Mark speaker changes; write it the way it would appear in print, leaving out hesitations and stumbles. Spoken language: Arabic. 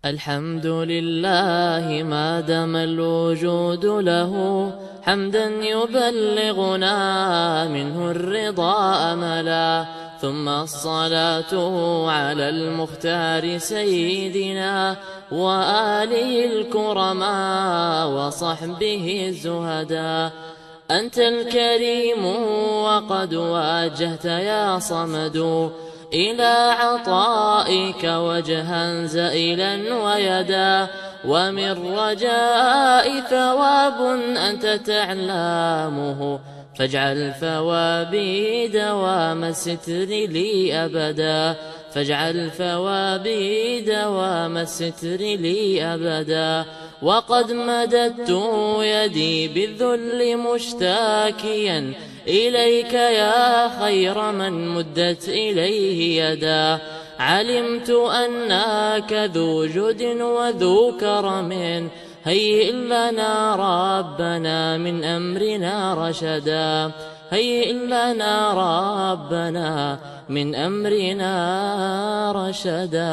Speaker 1: الحمد لله ما دام الوجود له، حمدا يبلغنا منه الرضا أملا. ثم الصلاة على المختار سيدنا وآله الكرماء وصحبه الزهداء. أنت الكريم وقد واجهت يا صمد إلى عطائك وجها زائلا ويدا، ومن رجاء ثواب أنت تعلمه، فاجعل ثوابي دوام الستر لي أبدا، فاجعل ثوابي دوام الستر لي أبدا. وقد مددت يدي بالذل مشتاكيا إليك يا خير من مدت إليه يدا. علمت أنك ذو جد وذو كرم، هيئ لنا ربنا من أمرنا رشدا، هيئ لنا ربنا من أمرنا رشدا.